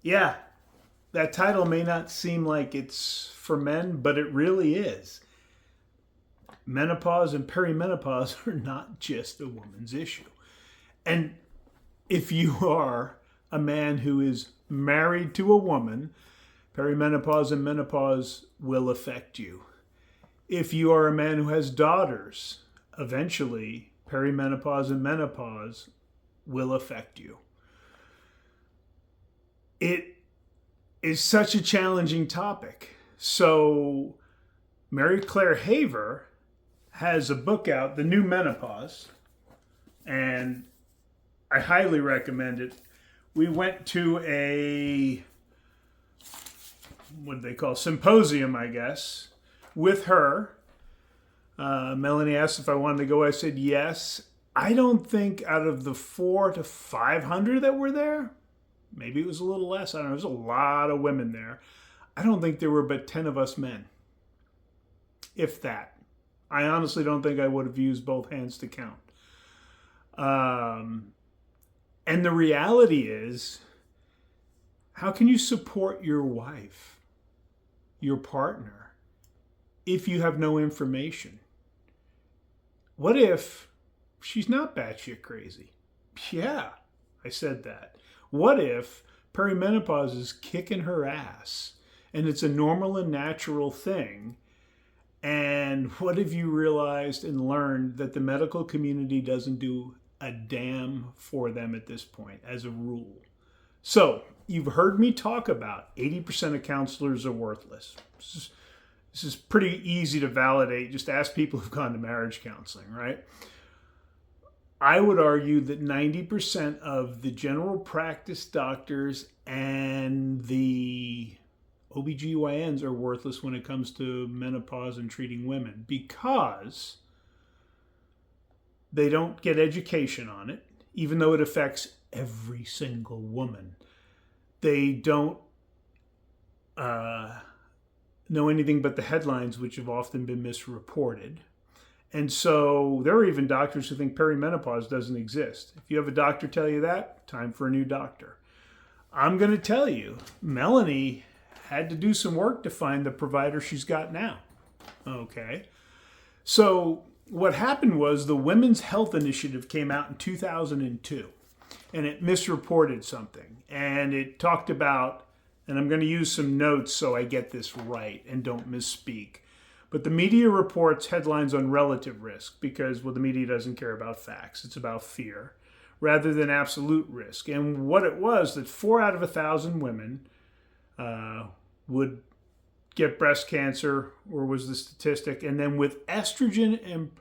Yeah, that title may not seem like it's for men, but it really is. Menopause and perimenopause are not just a woman's issue. And if you are a man who is married to a woman, perimenopause and menopause will affect you. If you are a man who has daughters, eventually perimenopause and menopause will affect you. It is such a challenging topic. So, Mary Claire Haver has a book out, The New Menopause, and I highly recommend it. We went to a, what do they call, symposium, I guess, with her. Melanie asked if I wanted to go. I said yes. I don't think out of the 400 to 500 that were there, maybe it was a little less. I don't know. There's a lot of women there. I don't think there were but 10 of us men, if that. I honestly don't think I would have used both hands to count. And the reality is, how can you support your wife, your partner, if you have no information? What if she's not batshit crazy? Yeah, I said that. What if perimenopause is kicking her ass and it's a normal and natural thing? And what if you realized and learned that the medical community doesn't do a damn for them at this point, as a rule? So, you've heard me talk about 80% of counselors are worthless. This is pretty easy to validate. Just ask people who've gone to marriage counseling, right? I would argue that 90% of the general practice doctors and the OBGYNs are worthless when it comes to menopause and treating women, because they don't get education on it, even though it affects every single woman. They don't know anything but the headlines, which have often been misreported. And so there are even doctors who think perimenopause doesn't exist. If you have a doctor tell you that, time for a new doctor. I'm going to tell you, Melanie had to do some work to find the provider she's got now. Okay. So what happened was the Women's Health Initiative came out in 2002, and it misreported something. And it talked about, and I'm going to use some notes so I get this right and don't misspeak, but the media reports headlines on relative risk because, well, the media doesn't care about facts. It's about fear rather than absolute risk. And what it was, that 4 out of 1,000 women would get breast cancer, or was the statistic. And then with estrogen and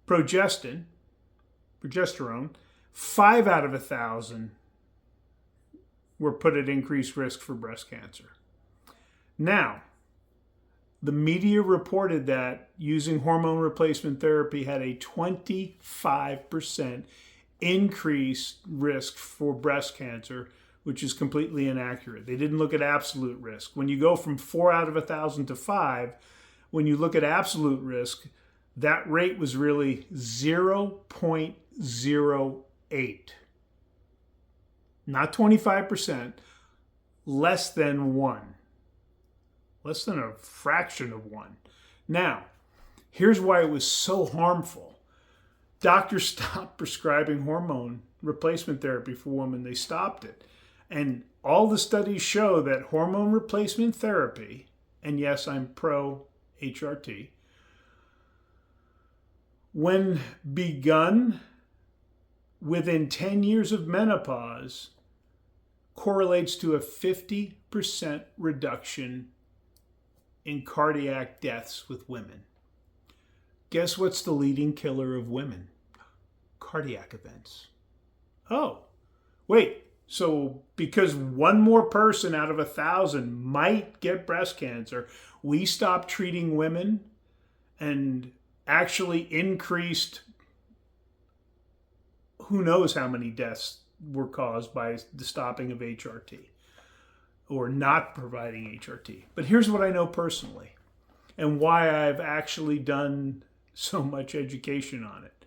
progesterone, 5 out of 1,000 were put at increased risk for breast cancer. Now, the media reported that using hormone replacement therapy had a 25% increased risk for breast cancer, which is completely inaccurate. They didn't look at absolute risk. When you go from 4 out of 1,000 to 5, when you look at absolute risk, that rate was really 0.08. Not 25%, less than 1. Less than a fraction of 1. Now, here's why it was so harmful. Doctors stopped prescribing hormone replacement therapy for women. They stopped it. And all the studies show that hormone replacement therapy, and yes, I'm pro HRT, when begun within 10 years of menopause, correlates to a 50% reduction in cardiac deaths with women. Guess what's the leading killer of women? Cardiac events. Oh, wait. So because one more person out of 1,000 might get breast cancer, we stopped treating women and actually increased who knows how many deaths were caused by the stopping of HRT or not providing HRT. But here's what I know personally and why I've actually done so much education on it.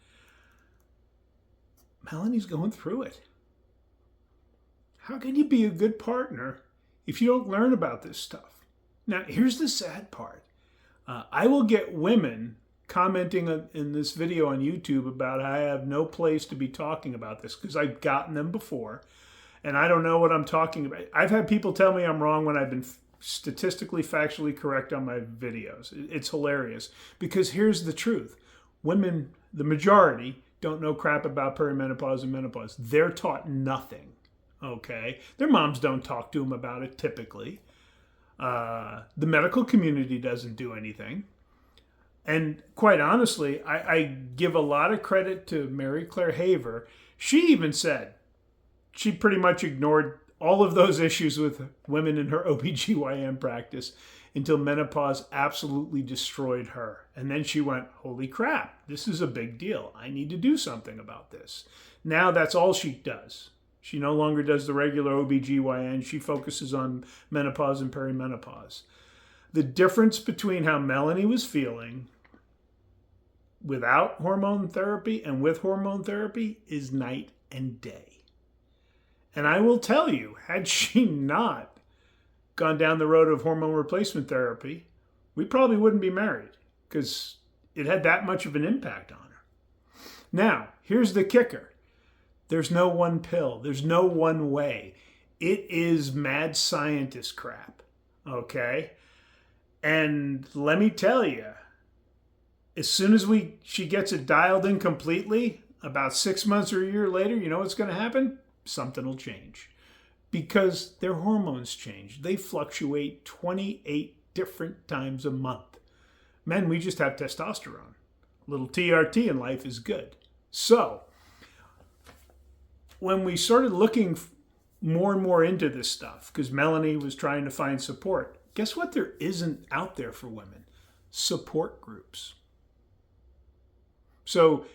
Melanie's going through it. How can you be a good partner if you don't learn about this stuff? Now, here's the sad part. I will get women commenting in this video on YouTube about I have no place to be talking about this because I've gotten them before and I don't know what I'm talking about. I've had people tell me I'm wrong when I've been statistically, factually correct on my videos. It's hilarious because here's the truth. Women, the majority, don't know crap about perimenopause and menopause. They're taught nothing, okay? Their moms don't talk to them about it typically. The medical community doesn't do anything. And quite honestly, I give a lot of credit to Mary Claire Haver. She even said she pretty much ignored all of those issues with women in her OBGYN practice until menopause absolutely destroyed her. And then she went, holy crap, this is a big deal. I need to do something about this. Now that's all she does. She no longer does the regular OBGYN. She focuses on menopause and perimenopause. The difference between how Melanie was feeling without hormone therapy and with hormone therapy is night and day. And I will tell you, had she not gone down the road of hormone replacement therapy, we probably wouldn't be married because it had that much of an impact on her. Now, here's the kicker. There's no one pill. There's no one way. It is mad scientist crap, okay? And let me tell you, as soon as she gets it dialed in completely, about 6 months or a year later, you know what's going to happen? Something will change. Because their hormones change. They fluctuate 28 different times a month. Men, we just have testosterone. A little TRT in life is good. So, when we started looking more and more into this stuff, because Melanie was trying to find support, guess what there isn't out there for women? Support groups. So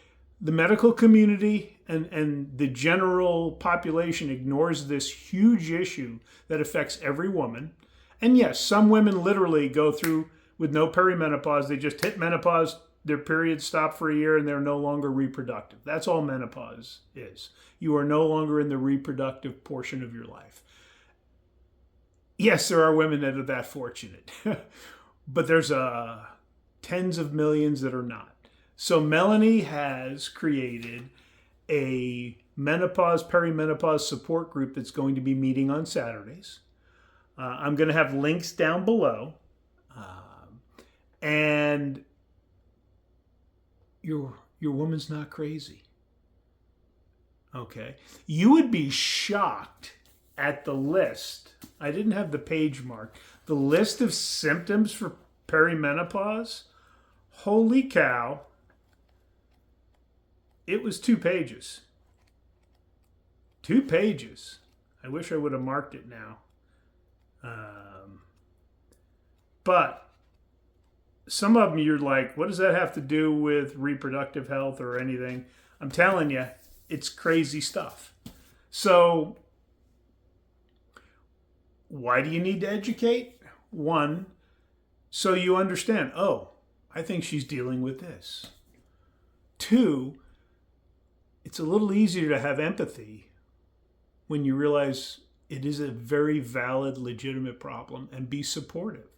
the medical community and the general population ignores this huge issue that affects every woman. And yes, some women literally go through with no perimenopause. They just hit menopause, their periods stop for a year, and they're no longer reproductive. That's all menopause is. You are no longer in the reproductive portion of your life. Yes, there are women that are that fortunate, but there's tens of millions that are not. So Melanie has created a menopause, perimenopause support group that's going to be meeting on Saturdays. I'm going to have links down below. And your woman's not crazy. Okay. You would be shocked at the list. I didn't have the page marked. The list of symptoms for perimenopause. Holy cow. It was 2 pages. 2 pages. I wish I would have marked it now. But some of them you're like, what does that have to do with reproductive health or anything? I'm telling you, it's crazy stuff. So why do you need to educate? 1, so you understand, oh, I think she's dealing with this. 2, it's a little easier to have empathy when you realize it is a very valid, legitimate problem and be supportive.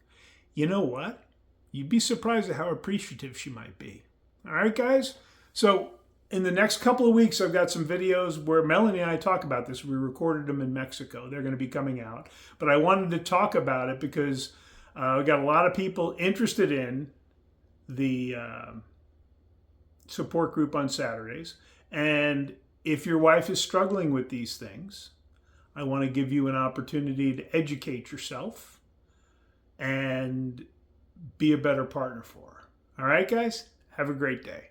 You know what? You'd be surprised at how appreciative she might be. All right, guys? So in the next couple of weeks, I've got some videos where Melanie and I talk about this. We recorded them in Mexico. They're going to be coming out. But I wanted to talk about it because we got a lot of people interested in the support group on Saturdays. And if your wife is struggling with these things, I want to give you an opportunity to educate yourself and be a better partner for her. All right, guys? Have a great day.